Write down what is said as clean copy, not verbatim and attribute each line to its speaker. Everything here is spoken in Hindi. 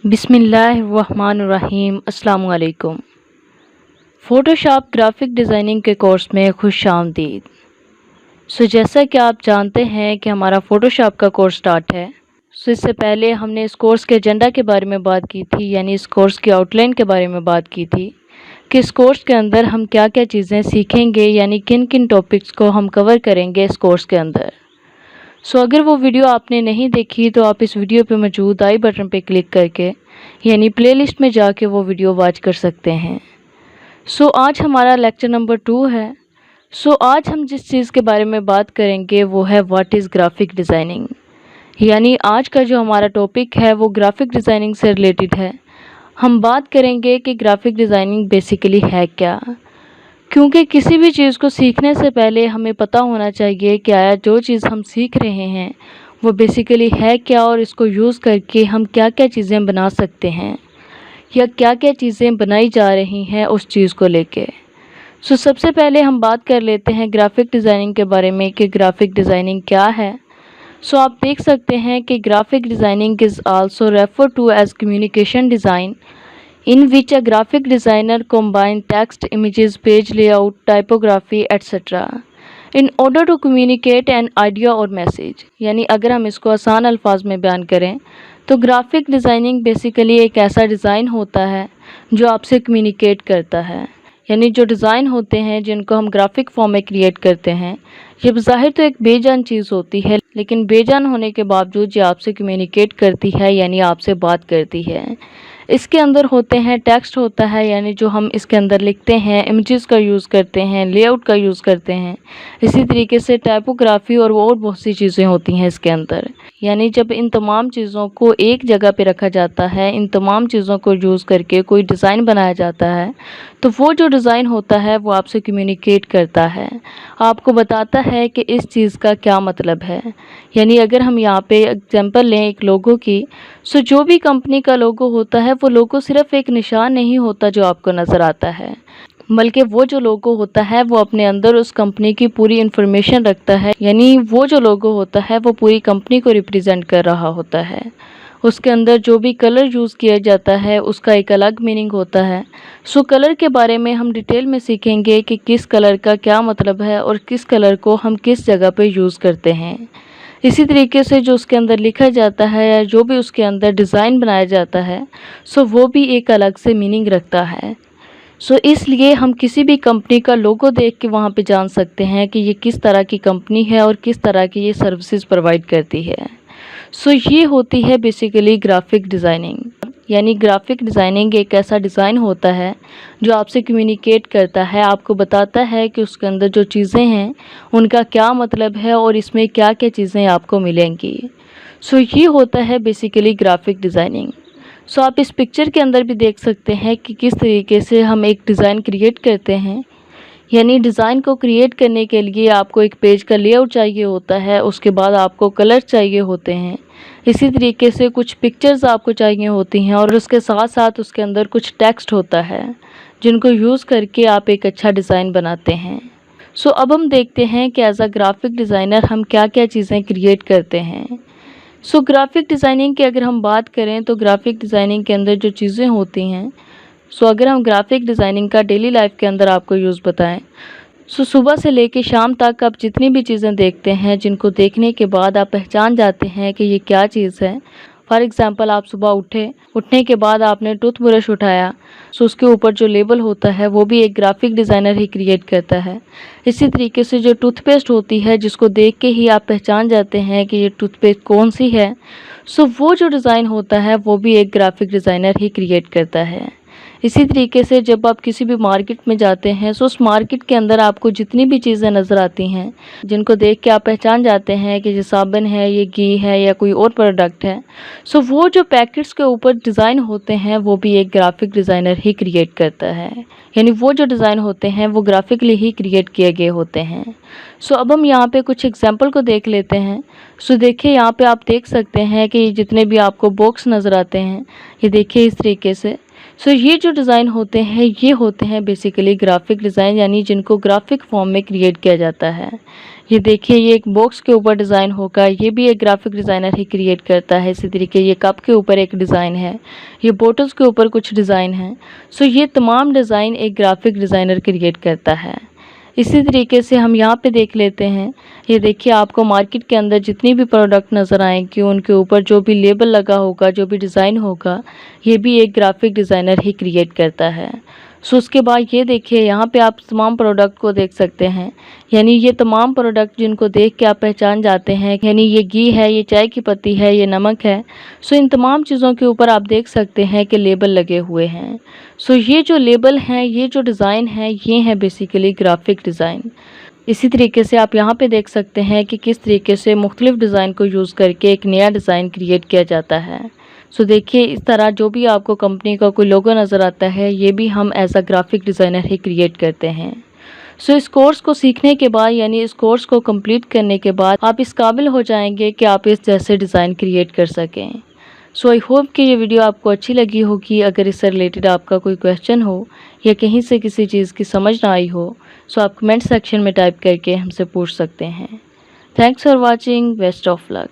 Speaker 1: बिस्मिल्लाहिर्रहमानिर्रहीम। अस्सलाम वालेकुम। फ़ोटोशॉप ग्राफ़िक डिज़ाइनिंग के कोर्स में खुशामदीद। जैसा कि आप जानते हैं कि हमारा फ़ोटोशॉप का कोर्स स्टार्ट है। इससे पहले हमने इस कोर्स के एजेंडा के बारे में बात की थी, यानी इस कोर्स की आउटलाइन के बारे में बात की थी कि इस कोर्स के अंदर हम क्या क्या चीज़ें सीखेंगे, यानी किन किन टॉपिक्स को हम कवर करेंगे इस कोर्स के अंदर। अगर वो वीडियो आपने नहीं देखी तो आप इस वीडियो पे मौजूद आई बटन पे क्लिक करके यानी प्लेलिस्ट में जाके वो वीडियो वॉच कर सकते हैं। आज हमारा लेक्चर नंबर 2 है। आज हम जिस चीज़ के बारे में बात करेंगे वो है व्हाट इज़ ग्राफिक डिज़ाइनिंग, यानी आज का जो हमारा टॉपिक है वो ग्राफिक डिज़ाइनिंग से रिलेटेड है। हम बात करेंगे कि ग्राफिक डिज़ाइनिंग बेसिकली है क्या, क्योंकि किसी भी चीज़ को सीखने से पहले हमें पता होना चाहिए कि आया जो चीज़ हम सीख रहे हैं वो बेसिकली है क्या, और इसको यूज़ करके हम क्या क्या चीज़ें बना सकते हैं या क्या क्या चीज़ें बनाई जा रही हैं उस चीज़ को लेके। सबसे पहले हम बात कर लेते हैं ग्राफिक डिज़ाइनिंग के बारे में कि ग्राफिक डिज़ाइनिंग क्या है। आप देख सकते हैं कि graphic designing is also refer to as communication design in which a graphic designer combines text, images, page layout, typography, etc. in order to communicate an idea or message। यानी अगर हम इसको आसान अल्फाज में बयान करें तो ग्राफिक डिज़ाइनिंग बेसिकली एक ऐसा डिज़ाइन होता है जो आपसे कम्युनिकेट करता है, यानी जो डिज़ाइन होते हैं जिनको हम ग्राफिक फॉर्म में क्रिएट करते हैं ये बज़ाहिर तो एक बेजान चीज़ होती है, लेकिन बेजान होने के बावजूद ये आपसे कम्युनिकेट करती है, यानी आपसे बात करती है। इसके अंदर होते हैं टेक्स्ट होता है, यानी जो हम इसके अंदर लिखते हैं, इमेजेस का यूज़ करते हैं, लेआउट का यूज़ करते हैं। इसी तरीके से टाइपोग्राफी और बहुत सी चीज़ें होती हैं इसके अंदर। यानी जब इन तमाम चीज़ों को एक जगह पे रखा जाता है, इन तमाम चीज़ों को यूज़ करके कोई डिज़ाइन बनाया जाता है, तो वो जो डिज़ाइन होता है वो आपसे कम्युनिकेट करता है, आपको बताता है कि इस चीज़ का क्या मतलब है। यानी अगर हम यहाँ पे एग्जांपल लें एक लोगो की, जो भी कंपनी का लोगो होता है वो लोगो सिर्फ एक निशान नहीं होता जो आपको नज़र आता है, बल्कि वो जो लोगो होता है वो अपने अंदर उस कंपनी की पूरी इन्फॉर्मेशन रखता है। यानी वो जो लोगो होता है वो पूरी कंपनी को रिप्रेजेंट कर रहा होता है। उसके अंदर जो भी कलर यूज़ किया जाता है उसका एक अलग मीनिंग होता है। कलर के बारे में हम डिटेल में सीखेंगे कि किस कलर का क्या मतलब है और किस कलर को हम किस जगह पे यूज़ करते हैं। इसी तरीके से जो उसके अंदर लिखा जाता है या जो भी उसके अंदर डिज़ाइन बनाया जाता है वो भी एक अलग से मीनिंग रखता है। इसलिए हम किसी भी कंपनी का लोगो देख के वहाँ पे जान सकते हैं कि ये किस तरह की कंपनी है और किस तरह की ये सर्विसेज प्रोवाइड करती है। ये होती है बेसिकली ग्राफिक डिज़ाइनिंग। यानी ग्राफिक डिज़ाइनिंग एक ऐसा डिज़ाइन होता है जो आपसे कम्युनिकेट करता है, आपको बताता है कि उसके अंदर जो चीज़ें हैं उनका क्या मतलब है और इसमें क्या क्या चीज़ें आपको मिलेंगी। ये होता है बेसिकली ग्राफिक डिज़ाइनिंग। आप इस पिक्चर के अंदर भी देख सकते हैं कि किस तरीके से हम एक डिज़ाइन क्रिएट करते हैं। यानी डिज़ाइन को क्रिएट करने के लिए आपको एक पेज का लेआउट चाहिए होता है, उसके बाद आपको कलर चाहिए होते हैं, इसी तरीके से कुछ पिक्चर्स आपको चाहिए होती हैं और उसके साथ साथ उसके अंदर कुछ टेक्स्ट होता है जिनको यूज़ करके आप एक अच्छा डिज़ाइन बनाते हैं। अब हम देखते हैं कि एज अ ग्राफिक डिज़ाइनर हम क्या क्या चीज़ें क्रिएट करते हैं। ग्राफिक डिज़ाइनिंग की अगर हम बात करें तो ग्राफिक डिज़ाइनिंग के अंदर जो चीज़ें होती हैं, अगर हम ग्राफिक डिज़ाइनिंग का डेली लाइफ के अंदर आपको यूज़ बताएं, सुबह से लेके शाम तक आप जितनी भी चीज़ें देखते हैं जिनको देखने के बाद आप पहचान जाते हैं कि ये क्या चीज़ है। फॉर एग्ज़ाम्पल आप सुबह उठने के बाद आपने टूथब्रश उठाया, उसके ऊपर जो लेबल होता है वो भी एक ग्राफिक डिज़ाइनर ही क्रिएट करता है। इसी तरीके से जो टूथपेस्ट होती है जिसको देख के ही आप पहचान जाते हैं कि ये टूथपेस्ट कौन सी है, वो जो डिज़ाइन होता है वो भी एक ग्राफिक डिज़ाइनर ही क्रिएट करता है। इसी तरीके से जब आप किसी भी मार्केट में जाते हैं उस मार्केट के अंदर आपको जितनी भी चीज़ें नज़र आती हैं जिनको देख के आप पहचान जाते हैं कि ये साबुन है, ये घी है या कोई और प्रोडक्ट है, वो जो पैकेट्स के ऊपर डिज़ाइन होते हैं वो भी एक ग्राफिक डिज़ाइनर ही क्रिएट करता है। यानी वो जो डिज़ाइन होते हैं वो ग्राफिकली ही क्रिएट किए गए होते हैं। अब हम यहाँ पे कुछ एग्जाम्पल को देख लेते हैं। देखिए यहाँ पे आप देख सकते हैं कि जितने भी आपको बॉक्स नज़र आते हैं, ये देखिए इस तरीके से। सो ये जो डिज़ाइन होते हैं ये होते हैं बेसिकली ग्राफिक डिज़ाइन, यानी जिनको ग्राफिक फॉर्म में क्रिएट किया जाता है। ये देखिए, ये एक बॉक्स के ऊपर डिज़ाइन होगा, ये भी एक ग्राफिक डिज़ाइनर ही क्रिएट करता है। इसी तरीके ये कप के ऊपर एक डिज़ाइन है, ये बोटल्स के ऊपर कुछ डिज़ाइन है। सो ये तमाम डिज़ाइन एक ग्राफिक डिज़ाइनर क्रिएट करता है। इसी तरीके से हम यहाँ पे देख लेते हैं। ये देखिए, आपको मार्केट के अंदर जितनी भी प्रोडक्ट नज़र आएंगे उनके ऊपर जो भी लेबल लगा होगा, जो भी डिज़ाइन होगा, ये भी एक ग्राफिक डिज़ाइनर ही क्रिएट करता है। सो उसके बाद ये देखिए, यहाँ पे आप तमाम प्रोडक्ट को देख सकते हैं, यानी ये तमाम प्रोडक्ट जिनको देख के आप पहचान जाते हैं, यानी ये घी है, ये चाय की पत्ती है, ये नमक है। सो इन तमाम चीज़ों के ऊपर आप देख सकते हैं कि लेबल लगे हुए हैं। सो ये जो लेबल हैं, ये जो डिज़ाइन है, ये है बेसिकली ग्राफिक डिज़ाइन। इसी तरीके से आप यहाँ पे देख सकते हैं कि किस तरीके से मुख्तलिफ डिज़ाइन को यूज़ करके एक नया डिज़ाइन क्रिएट किया जाता है। सो देखिए, इस तरह जो भी आपको कंपनी का कोई लोगो नज़र आता है, ये भी हम एज अ ग्राफिक डिज़ाइनर ही क्रिएट करते हैं। सो इस कोर्स को सीखने के बाद, यानी इस कोर्स को कंप्लीट करने के बाद आप इस काबिल हो जाएंगे कि आप इस जैसे डिज़ाइन क्रिएट कर सकें। सो आई होप कि ये वीडियो आपको अच्छी लगी होगी। अगर इससे रिलेटेड आपका कोई क्वेश्चन हो या कहीं से किसी चीज़ की समझ ना आई हो, सो आप कमेंट सेक्शन में टाइप करके हमसे पूछ सकते हैं। Thanks for watching, best of luck.